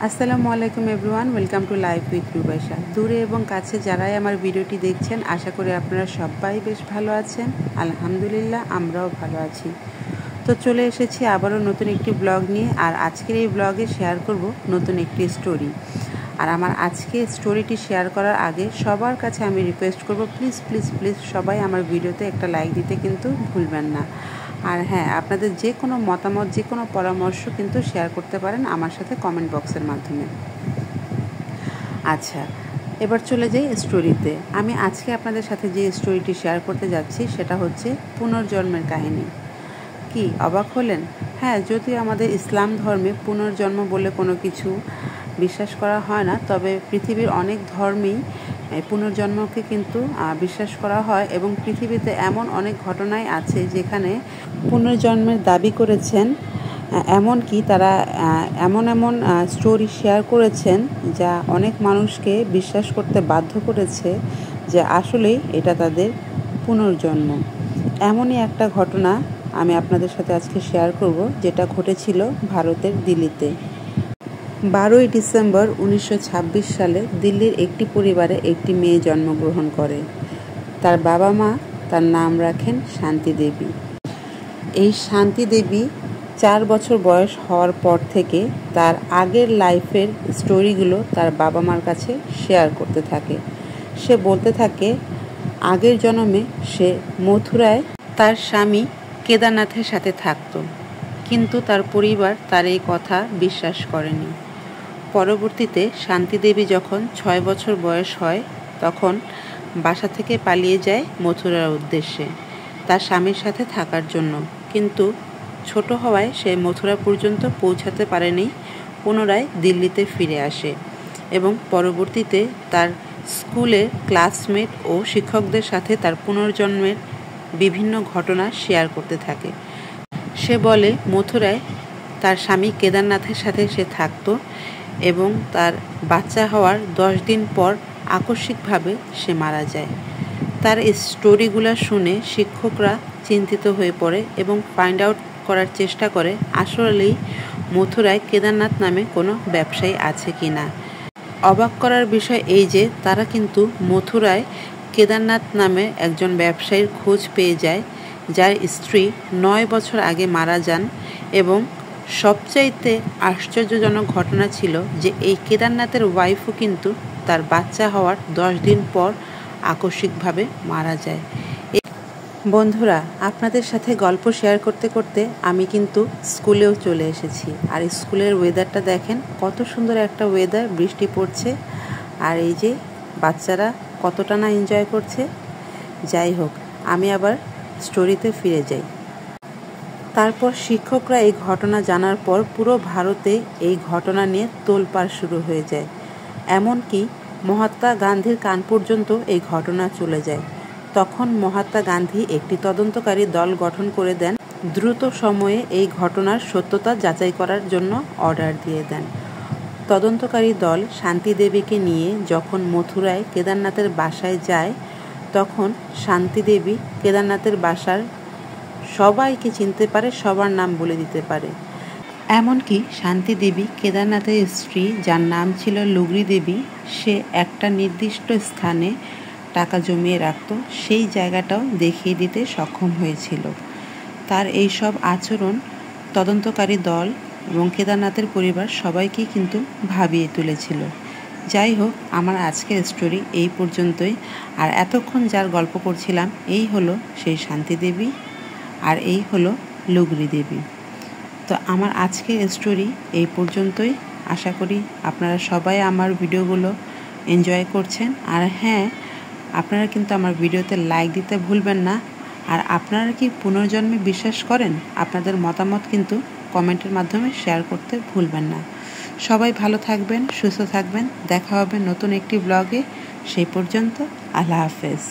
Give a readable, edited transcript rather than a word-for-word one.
আসসালামু আলাইকুম everyone, welcome to life with Rubaisha. দূরে এবং কাছে যারাই আমার ভিডিওটি দেখছেন, আশা করি আপনারা সবাই বেশ ভালো আছেন। আলহামদুলিল্লাহ, আমরাও ভালো আছি। তো চলে এসেছি আবারও নতুন একটি ব্লগ নিয়ে। আর আজকের এই ব্লগে শেয়ার করব নতুন একটি স্টোরি। আর আমার আজকে স্টোরিটি শেয়ার করার আগে সবার কাছে আমি রিকোয়েস্ট করব, প্লিজ প্লিজ প্লিজ সবাই আমার ভিডিওতে একটা লাইক দিতে কিন্তু ভুলবেন না। আর হ্যাঁ, আপনাদের যে কোনো মতামত, যে কোনো পরামর্শ কিন্তু শেয়ার করতে পারেন আমার সাথে কমেন্ট বক্সের মাধ্যমে। আচ্ছা, এবার চলে যাই স্টোরিতে। আমি আজকে আপনাদের সাথে যে স্টোরিটি শেয়ার করতে যাচ্ছি সেটা হচ্ছে পুনর্জন্মের কাহিনী। কি অবাক হলেন? হ্যাঁ, যদিও আমাদের ইসলাম ধর্মে পুনর্জন্ম বলে কোনো কিছু বিশ্বাস করা হয় না, তবে পৃথিবীর অনেক ধর্মেই পুনর্জন্মকে কিন্তু বিশ্বাস করা হয়। এবং পৃথিবীতে এমন অনেক ঘটনাই আছে যেখানে পুনর্জন্মের দাবি করেছেন, এমনকি তারা এমন স্টোরি শেয়ার করেছেন যা অনেক মানুষকে বিশ্বাস করতে বাধ্য করেছে যে আসলেই এটা তাদের পুনর্জন্ম। এমনই একটা ঘটনা আমি আপনাদের সাথে আজকে শেয়ার করব, যেটা ঘটেছিল ভারতের দিল্লিতে। 12ই ডিসেম্বর 1926 সালে দিল্লির একটি পরিবারে একটি মেয়ে জন্মগ্রহণ করে। তার বাবা মা তার নাম রাখেন শান্তি দেবী। এই শান্তি দেবী 4 বছর বয়স হওয়ার পর থেকে তার আগের লাইফের স্টোরিগুলো তার বাবা মার কাছে শেয়ার করতে থাকে। সে বলতে থাকে আগের জন্মে সে মথুরায় তার স্বামী কেদারনাথের সাথে থাকত, কিন্তু তার পরিবার তার এই কথা বিশ্বাস করেনি। পরবর্তীতে শান্তি দেবী যখন 6 বছর বয়স হয়, তখন বাসা থেকে পালিয়ে যায় মথুরার উদ্দেশ্যে তার স্বামীর সাথে থাকার জন্য। কিন্তু ছোট হওয়ায় সে মথুরা পর্যন্ত পৌঁছাতে পারেনি, পুনরায় দিল্লিতে ফিরে আসে এবং পরবর্তীতে তার স্কুলের ক্লাসমেট ও শিক্ষকদের সাথে তার পুনর্জন্মের বিভিন্ন ঘটনা শেয়ার করতে থাকে। সে বলে মথুরায় তার স্বামী কেদারনাথের সাথে সে থাকতো এবং তার বাচ্চা হওয়ার 10 দিন পর আকস্মিকভাবে সে মারা যায়। তার এই স্টোরিগুলো শুনে শিক্ষকরা চিন্তিত হয়ে পড়ে এবং ফাইন্ড আউট করার চেষ্টা করে আসলেই মথুরায় কেদারনাথ নামে কোনো ব্যবসায়ী আছে কি না। অবাক করার বিষয় এই যে তারা কিন্তু মথুরায় কেদারনাথ নামে একজন ব্যবসায়ীর খোঁজ পেয়ে যায়, যার স্ত্রী 9 বছর আগে মারা যান। এবং সবচাইতে আশ্চর্যজনক ঘটনা ছিল যে এই কেদারনাথের ওয়াইফও কিন্তু তার বাচ্চা হওয়ার 10 দিন পর আকস্মিকভাবে মারা যায়। বন্ধুরা, আপনাদের সাথে গল্প শেয়ার করতে করতে আমি কিন্তু স্কুলেও চলে এসেছি। আর স্কুলের ওয়েদারটা দেখেন, কত সুন্দর একটা ওয়েদার, বৃষ্টি পড়ছে আর এই যে বাচ্চারা কতটা না এনজয় করছে। যাই হোক, আমি আবার স্টোরিতে ফিরে যাই। তারপর শিক্ষকরা এই ঘটনা জানার পর পুরো ভারতে এই ঘটনা নিয়ে তোলপাড় শুরু হয়ে যায়। এমনকি মহাত্মা গান্ধীর কান পর্যন্ত এই ঘটনা চলে যায়। তখন মহাত্মা গান্ধী একটি তদন্তকারী দল গঠন করে দেন, দ্রুত সময়ে এই ঘটনার সত্যতা যাচাই করার জন্য অর্ডার দিয়ে দেন। তদন্তকারী দল শান্তি দেবীকে নিয়ে যখন মথুরায় কেদারনাথের বাসায় যায়, তখন শান্তি দেবী কেদারনাথের বাসার সবাইকে চিনতে পারে, সবার নাম বলে দিতে পারে। এমনকি শান্তি দেবী কেদারনাথের স্ত্রী, যার নাম ছিল লুগরি দেবী, সে একটা নির্দিষ্ট স্থানে টাকা জমিয়ে রাখত, সেই জায়গাটাও দেখিয়ে দিতে সক্ষম হয়েছিল। তার এই সব আচরণ তদন্তকারী দল এবং কেদারনাথের পরিবার সবাইকেই কিন্তু ভাবিয়ে তুলেছিল। যাই হোক, আমার আজকের স্টোরি এই পর্যন্তই। আর এতক্ষণ যার গল্প করছিলাম, এই হলো সেই শান্তি দেবী আর এই হলো লুগরি দেবী। তো আমার আজকের স্টোরি এই পর্যন্তই। আশা করি আপনারা সবাই আমার ভিডিওগুলো এনজয় করছেন। আর হ্যাঁ, আপনারা কিন্তু আমার ভিডিওতে লাইক দিতে ভুলবেন না। আর আপনারা কি পুনর্জন্মে বিশ্বাস করেন? আপনাদের মতামত কিন্তু কমেন্টের মাধ্যমে শেয়ার করতে ভুলবেন না। সবাই ভালো থাকবেন, সুস্থ থাকবেন। দেখা হবে নতুন একটি ব্লগে। সেই পর্যন্ত আল্লাহ হাফেজ।